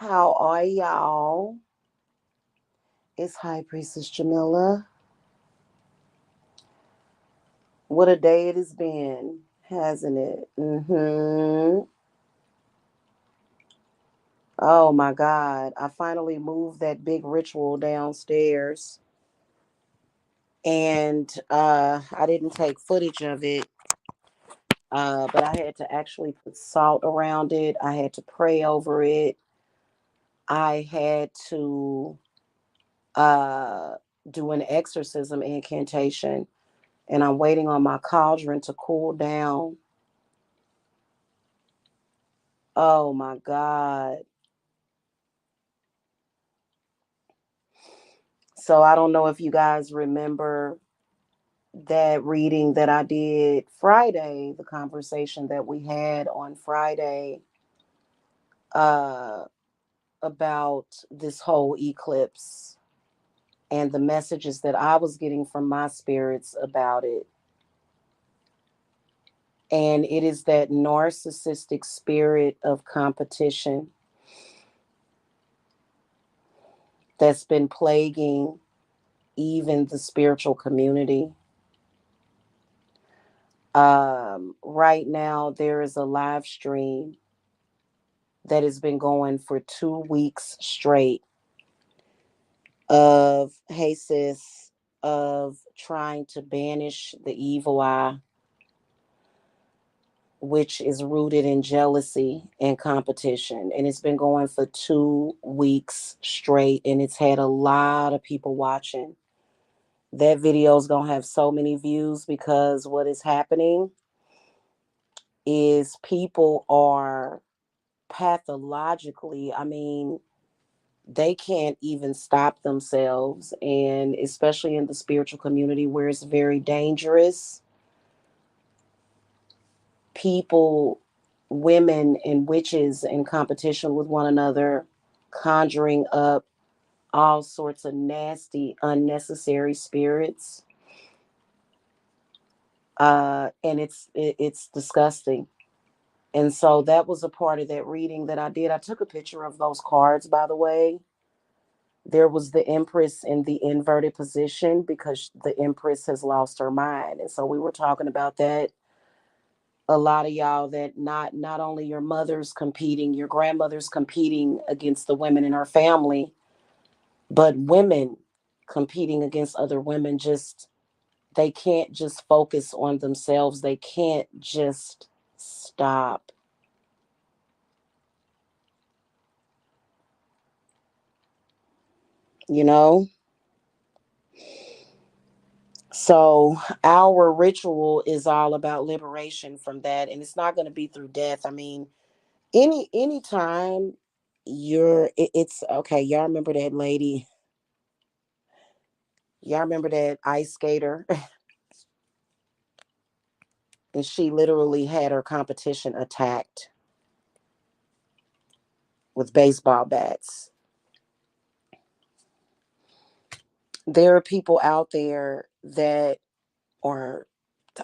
How are y'all? It's High Priestess Jamila. What a day it has been, hasn't it? Oh my God. I finally moved that big ritual downstairs and I didn't take footage of it, but I had to actually put salt around it. I had to pray over it. I had to uh, do an exorcism incantation, and I'm waiting on my cauldron to cool down. Oh my God. So I don't know if you guys remember that reading that I did Friday, the conversation that we had on Friday uh, about this whole eclipse and the messages that I was getting from my spirits about it. And it is that narcissistic spirit of competition that's been plaguing even the spiritual community. Right now, there is a live stream that has been going for 2 weeks straight of, hey sis, of trying to banish the evil eye, which is rooted in jealousy and competition. And it's been going for 2 weeks straight, and it's had a lot of people watching. That video is going to have so many views because what is happening is people are pathologically, I mean, they can't even stop themselves. And especially in the spiritual community where it's very dangerous, people, women, and witches in competition with one another, conjuring up all sorts of nasty, unnecessary spirits. And it's disgusting. And so that was a part of that reading that I did. I took a picture of those cards, by the way. There was the Empress in the inverted position because the Empress has lost her mind. And so we were talking about that. A lot of y'all that not only your mother's competing, your grandmother's competing against the women in her family, but women competing against other women. Just they can't just focus on themselves. They can't just stop. You know? So our ritual is all about liberation from that, and it's not going to be through death. I mean, anytime it's okay. Y'all remember that lady? Y'all remember that ice skater? And she literally had her competition attacked with baseball bats. There are people out there that are,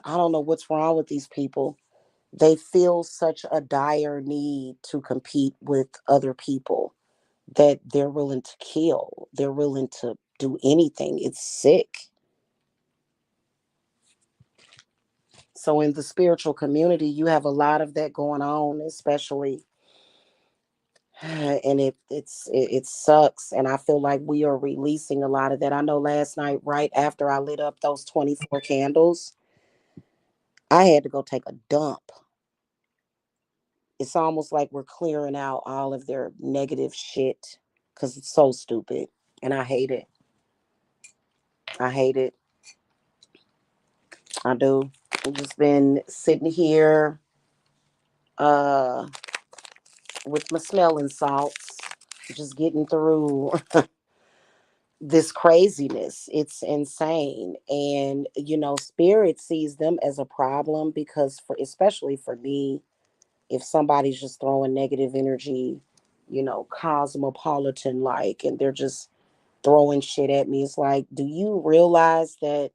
I don't know what's wrong with these people. They feel such a dire need to compete with other people that they're willing to kill. They're willing to do anything. It's sick. So in the spiritual community, you have a lot of that going on, especially, and it sucks. And I feel like we are releasing a lot of that. I know last night, right after I lit up those 24 candles, I had to go take a dump. It's almost like we're clearing out all of their negative shit because it's so stupid, and I hate it. I hate it. I do. I've just been sitting here uh with my smelling salts, just getting through this craziness. It's insane. And spirit sees them as a problem because for especially for me, if somebody's just throwing negative energy, cosmopolitan like, and they're just throwing shit at me, it's like, do you realize that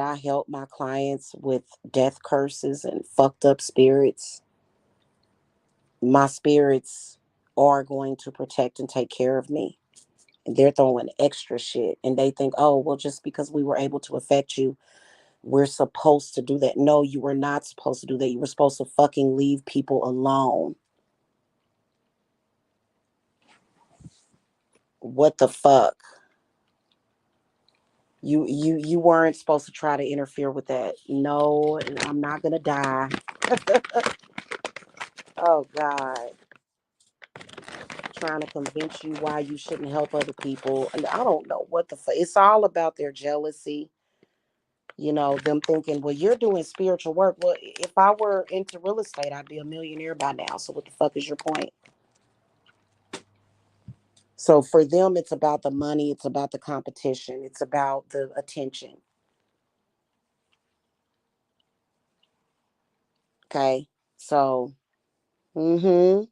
I help my clients with death curses and fucked up spirits? my spirits are going to protect and take care of me. And they're throwing extra shit. And they think, oh, well, just because we were able to affect you, we're supposed to do that. No, you were not supposed to do that. You were supposed to fucking leave people alone. What the fuck? You weren't supposed to try to interfere with that. No, I'm not gonna die. Oh God. Trying to convince you why you shouldn't help other people. And I don't know what the fuck. It's all about their jealousy. Them thinking, well, you're doing spiritual work. Well, if I were into real estate, I'd be a millionaire by now. So what the fuck is your point? So for them, it's about the money. It's about the competition. It's about the attention. Okay. So, mm-hmm.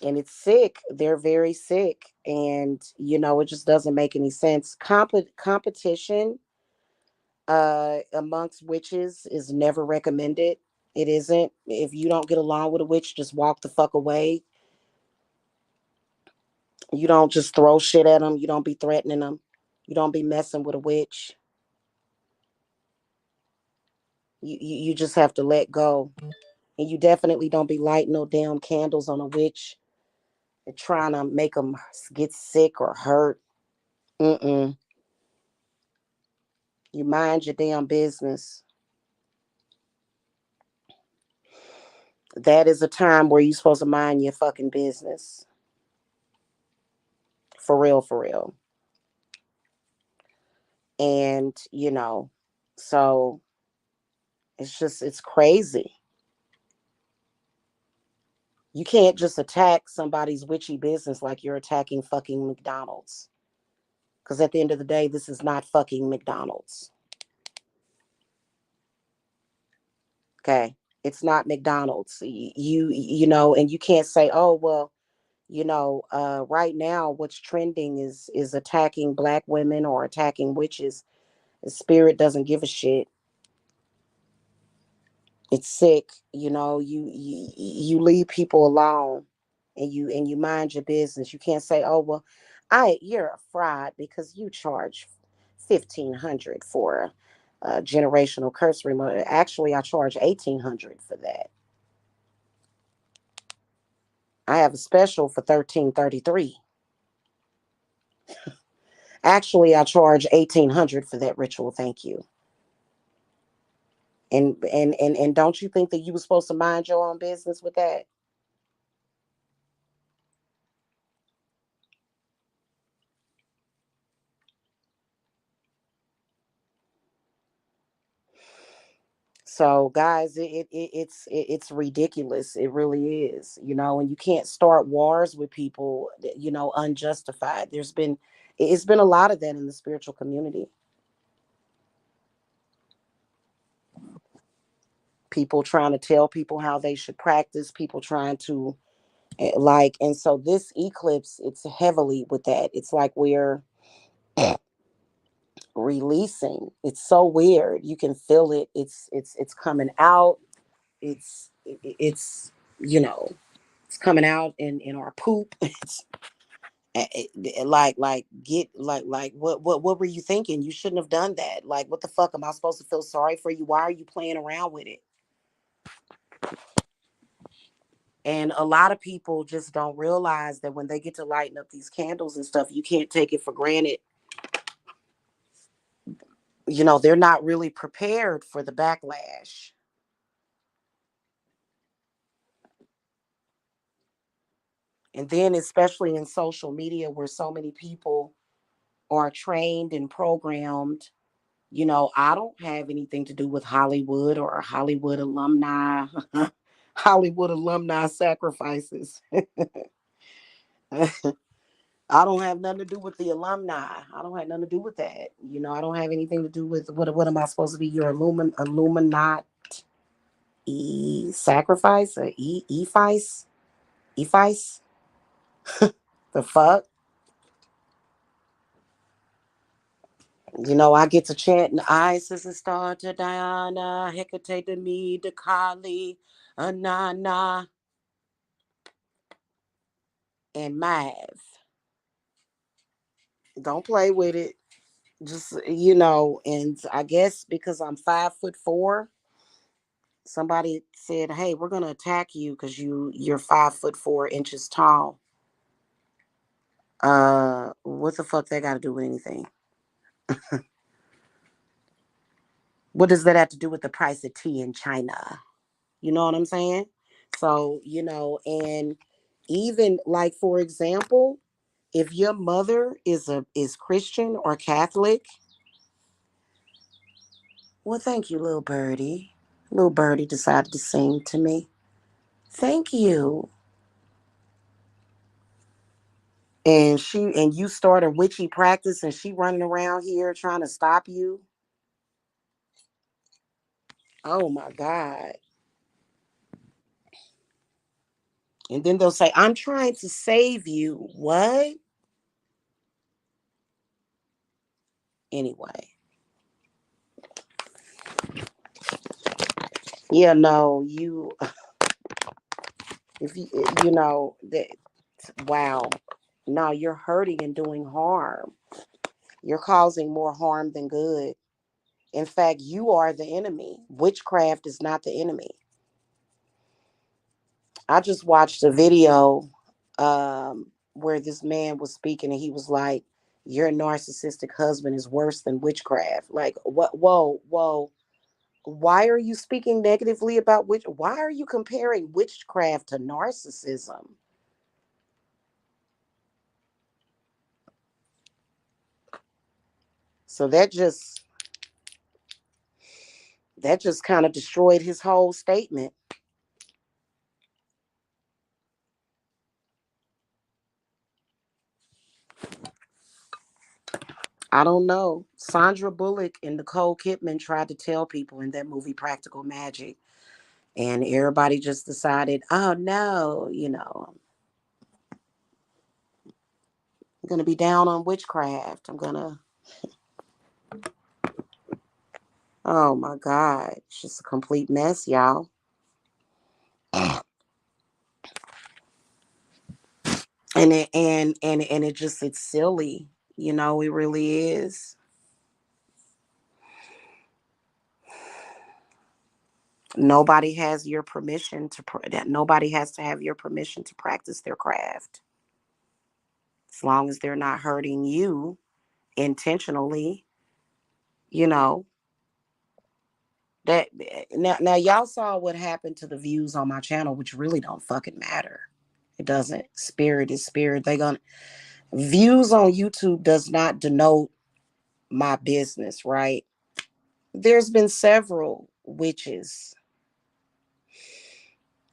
And it's sick. They're very sick. And, it just doesn't make any sense. Competition amongst witches is never recommended. It isn't. If you don't get along with a witch, just walk the fuck away. You don't just throw shit at them. You don't be threatening them. You don't be messing with a witch. You just have to let go. And you definitely don't be lighting no damn candles on a witch and trying to make them get sick or hurt. Mm-mm. You mind your damn business. That is a time where you're supposed to mind your fucking business. For real, for real. And, so it's crazy. You can't just attack somebody's witchy business like you're attacking fucking McDonald's. Because at the end of the day, this is not fucking McDonald's. Okay. It's not McDonald's. And you can't say, oh, well, right now what's trending is attacking black women or attacking witches. The spirit doesn't give a shit. It's sick. You leave people alone, and you mind your business. You can't say, oh well, you're a fraud because you charge 1,500 for a generational curse removal. Actually, I charge 1,800 for that. I have a special for 1,333. Actually, I charge 1,800 for that ritual. Thank you. And don't you think that you were supposed to mind your own business with that? So, guys, it's ridiculous. It really is. And you can't start wars with people. Unjustified. It's been a lot of that in the spiritual community. People trying to tell people how they should practice. People trying to and so this eclipse, it's heavily with that. It's like we're releasing. It's so weird. You can feel it. It's coming out. It's you know it's coming out in our poop. Like get like what were you thinking? You shouldn't have done that. Like, what the fuck, am I supposed to feel sorry for you? Why are you playing around with it? And a lot of people just don't realize that when they get to lighting up these candles and stuff, you can't take it for granted. They're not really prepared for the backlash. And then especially in social media where so many people are trained and programmed. I don't have anything to do with Hollywood or Hollywood alumni, Hollywood alumni sacrifices. I don't have nothing to do with the alumni. I don't have nothing to do with that. I don't have anything to do with what am I supposed to be? Your Illuminati sacrifice or Ephice? Ephice? The fuck? I get to chant Isis and star to Diana, Hecate to me, to Kali, Anana. and math. Don't play with it. Just, and I guess because I'm 5'4", somebody said, "Hey, we're gonna attack you because you're 5'4" tall." What the fuck that got to do with anything? What does that have to do with the price of tea in China? You know what I'm saying? So, and even like, for example, if your mother is Christian or Catholic, well, thank you, little birdie. Little birdie decided to sing to me. Thank you. And you start a witchy practice and she running around here trying to stop you. Oh my God. And then they'll say, "I'm trying to save you." What? Anyway. Yeah, no, if that, wow. No, you're hurting and doing harm. You're causing more harm than good. In fact, you are the enemy. Witchcraft is not the enemy. I just watched a video where this man was speaking and he was like, "Your narcissistic husband is worse than witchcraft." Like, what? Whoa, whoa. Why are you speaking negatively about why are you comparing witchcraft to narcissism? So that just kind of destroyed his whole statement. I don't know. Sandra Bullock and Nicole Kidman tried to tell people in that movie Practical Magic, and everybody just decided, "Oh no, I'm gonna be down on witchcraft. I'm gonna." Oh my God, it's just a complete mess, y'all. It's silly, it really is. Nobody has your permission that nobody has to have your permission to practice their craft, as long as they're not hurting you intentionally. You know that now y'all saw what happened to the views on my channel, which really don't fucking matter. It doesn't. Spirit is spirit. They gonna Views on YouTube does not denote my business, right? There's been several witches,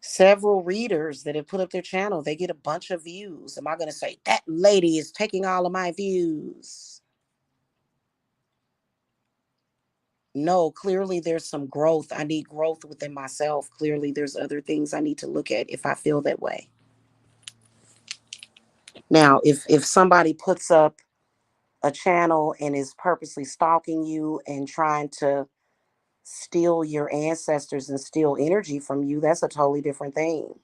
several readers that have put up their channel. They get a bunch of views. Am I going to say that lady is taking all of my views? No, clearly there's some growth. I need growth within myself. Clearly there's other things I need to look at if I feel that way. Now, if somebody puts up a channel and is purposely stalking you and trying to steal your ancestors and steal energy from you, that's a totally different thing.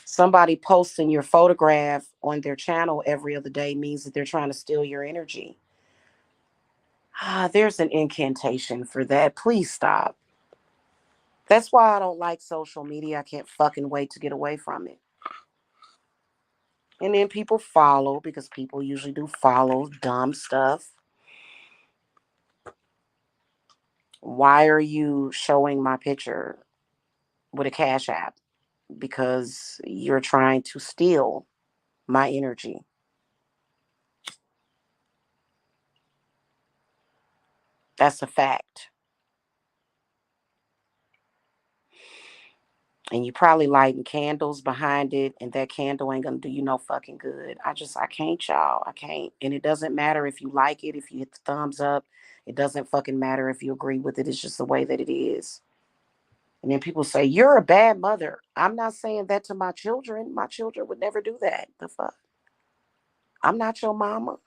Somebody posting your photograph on their channel every other day means that they're trying to steal your energy. There's an incantation for that. Please stop. That's why I don't like social media. I can't fucking wait to get away from it. And then people follow because people usually do follow dumb stuff. Why are you showing my picture with a Cash App? Because you're trying to steal my energy. That's a fact. And you probably lighting candles behind it, and that candle ain't gonna do you no fucking good. I can't, y'all. I can't. And it doesn't matter if you like it, if you hit the thumbs up. It doesn't fucking matter if you agree with it. It's just the way that it is. And then people say, "You're a bad mother." I'm not saying that to my children. My children would never do that. The fuck? I'm not your mama.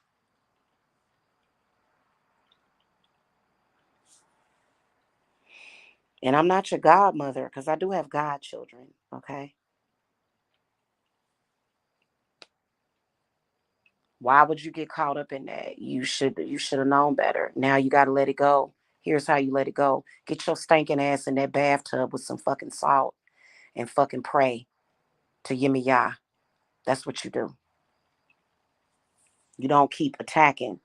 And I'm not your godmother, because I do have godchildren, okay? Why would you get caught up in that? You should have known better. Now you got to let it go. Here's how you let it go. Get your stinking ass in that bathtub with some fucking salt and fucking pray to Yimmy Yah. That's what you do. You don't keep attacking.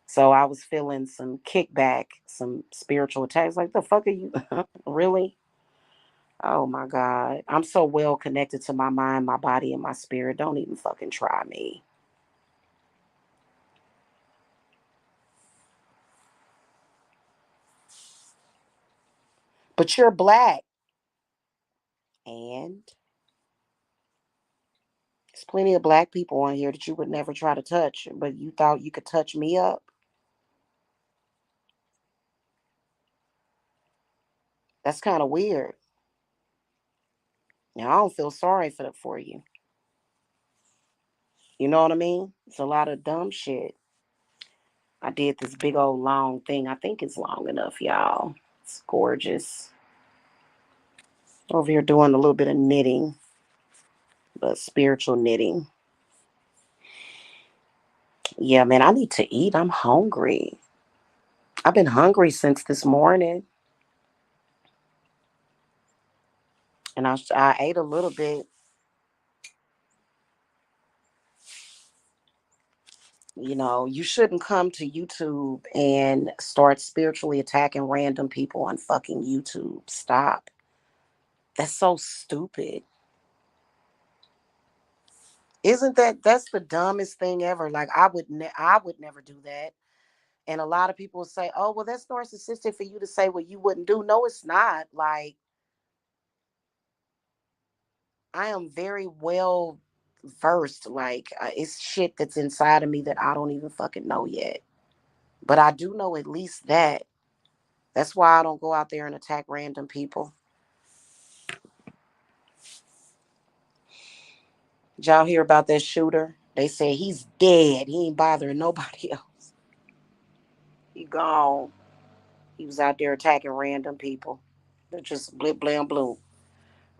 So I was feeling some kickback, some spiritual attacks. Like, the fuck are you? Really? Oh my God. I'm so well connected to my mind, my body, and my spirit. Don't even fucking try me. But you're black. And there's plenty of black people on here that you would never try to touch, but you thought you could touch me up. That's kind of weird. Now, I don't feel sorry for you. You know what I mean? It's a lot of dumb shit. I did this big old long thing. I think it's long enough, y'all. It's gorgeous. Over here doing a little bit of knitting, but spiritual knitting. Yeah, man, I need to eat. I'm hungry. I've been hungry since this morning, and I ate a little bit. You know, you shouldn't come to YouTube and start spiritually attacking random people on fucking YouTube. Stop. That's so stupid. Isn't that's the dumbest thing ever? Like, I would never do that. And a lot of people say, "Oh, well, that's narcissistic for you to say what you wouldn't do." No, it's not. Like, I am very well versed. Like, it's shit that's inside of me that I don't even fucking know yet. But I do know at least that. That's why I don't go out there and attack random people. Did y'all hear about that shooter? They say he's dead. He ain't bothering nobody else. He gone. He was out there attacking random people. They're just blip, blam, blue.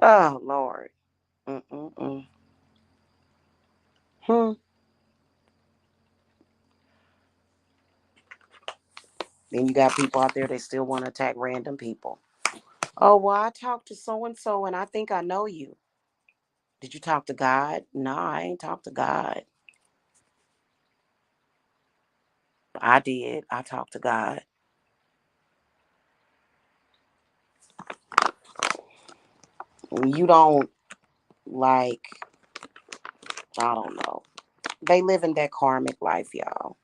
Oh, Lord. Mm-mm-mm. Hmm. Then you got people out there that still want to attack random people. Oh, well, I talked to so and so and I think I know you. Did you talk to God? No, I ain't talked to God. I did. I talked to God. You don't, like, I don't know. They live in that karmic life, y'all.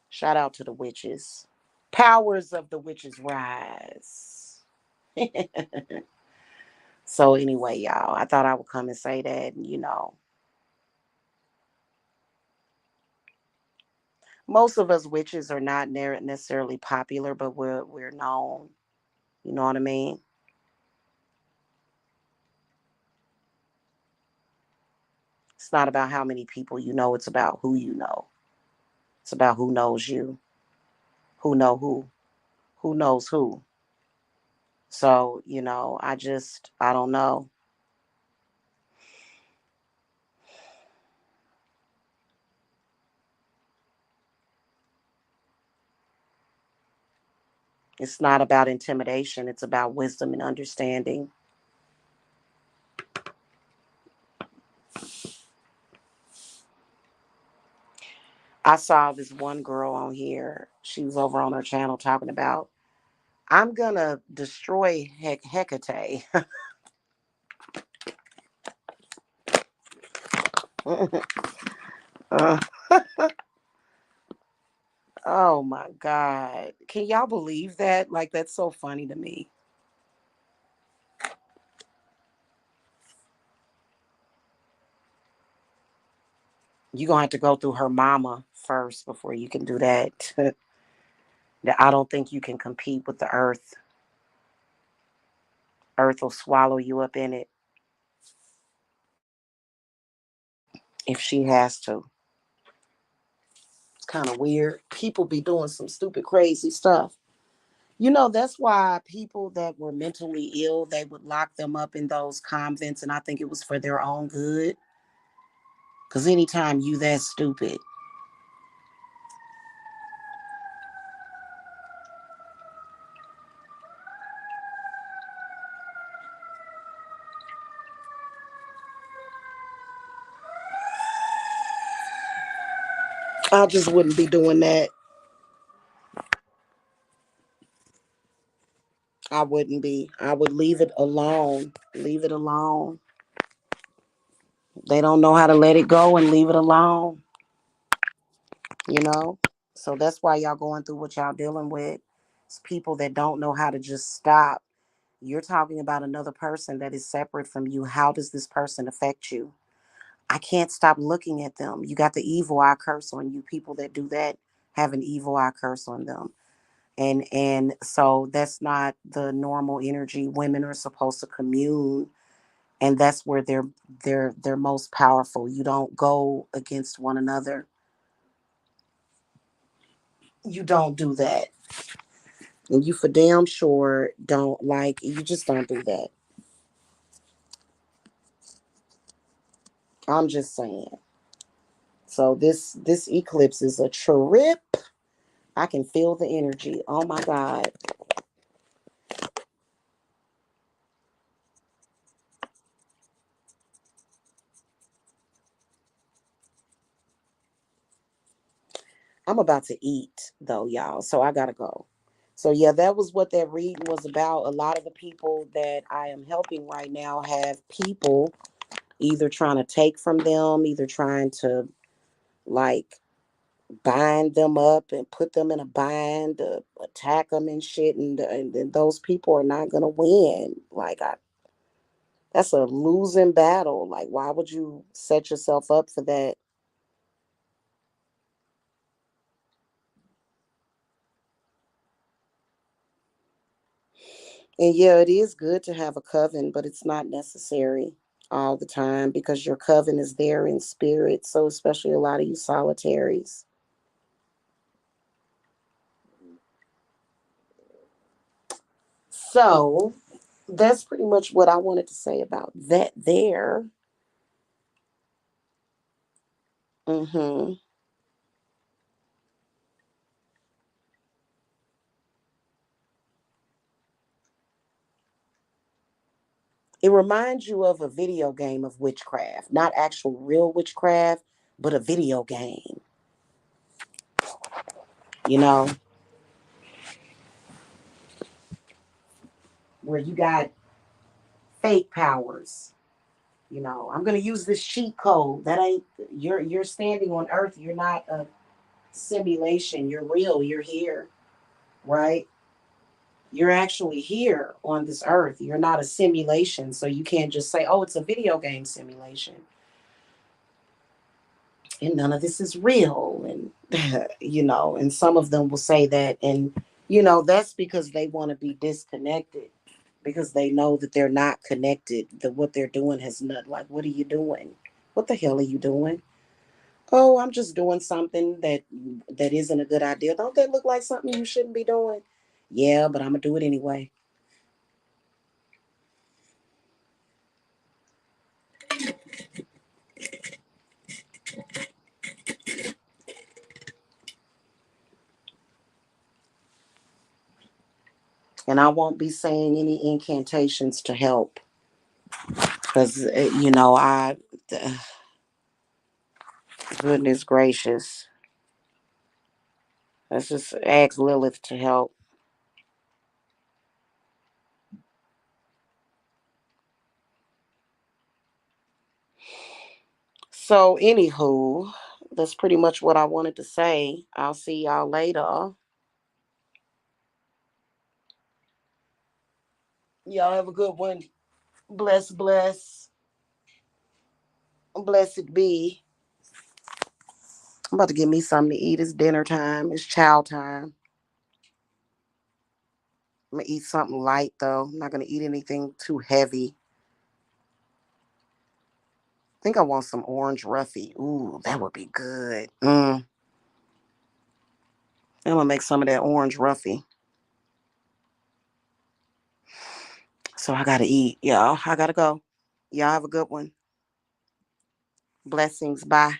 Shout out to the witches. Powers of the witches rise. So anyway, y'all, I thought I would come and say that, most of us witches are not necessarily popular, but we're known. You know what I mean? It's not about how many people you know, it's about who you know. It's about who knows you, who know who knows who. So, I don't know. It's not about intimidation, it's about wisdom and understanding. I saw this one girl on here. She was over on her channel talking about, I'm gonna destroy Hecate. Uh, oh my God. Can y'all believe that? Like, that's so funny to me. You're gonna have to go through her mama first before you can do that. That I don't think you can compete with the earth. Earth will swallow you up in it if she has to. It's kind of weird. People be doing some stupid, crazy stuff. That's why people that were mentally ill, they would lock them up in those convents, and I think it was for their own good. Because anytime you that stupid, I just wouldn't be doing that. I wouldn't be. I would leave it alone. Leave it alone. They don't know how to let it go and leave it alone, you know? So that's why y'all going through what y'all dealing with. It's people that don't know how to just stop. You're talking about another person that is separate from you. How does this person affect you? I can't stop looking at them. You got the evil eye curse on you. People that do that have an evil eye curse on them. And so that's not the normal energy. Women are supposed to commune, and that's where they're most powerful. You don't go against one another. You don't do that. And you for damn sure don't like you just don't do that. I'm just saying. So this eclipse is a trip. I can feel the energy. Oh my God. I'm about to eat though, y'all. So I gotta go. So yeah, that was what that reading was about. A lot of the people that I am helping right now have people either trying to take from them, either trying to like bind them up and put them in a bind, attack them and shit, and those people are not gonna win. That's a losing battle. Like, why would you set yourself up for that? And yeah, it is good to have a coven, but it's not necessary all the time because your coven is there in spirit. So, especially a lot of you solitaries. So, that's pretty much what I wanted to say about that there. Mm-hmm. It reminds you of a video game of witchcraft, not actual real witchcraft, but a video game, you know, where you got fake powers. You know, I'm gonna use this cheat code. That ain't you're standing on Earth. You're not a simulation. You're real. You're here, right? You're actually here on this Earth. You're not a simulation. So you can't just say, "Oh, it's a video game simulation," and none of this is real. And and some of them will say that, and that's because they want to be disconnected because they know that they're not connected. That what they're doing has not like, what are you doing? What the hell are you doing? Oh, I'm just doing something that isn't a good idea. Don't that look like something you shouldn't be doing? Yeah, but I'm gonna do it anyway. And I won't be saying any incantations to help because I goodness gracious, let's just ask Lilith to help. So anywho, that's pretty much what I wanted to say. I'll see y'all later. Y'all have a good one. Bless, bless, blessed be. I'm about to get me something to eat. It's dinner time. It's chow time. I'm gonna eat something light though. I'm not gonna eat anything too heavy. I think I want some orange roughy. Ooh, that would be good. I'm gonna make some of that orange roughy. So I gotta eat, y'all. I gotta go. Y'all have a good one. Blessings. Bye.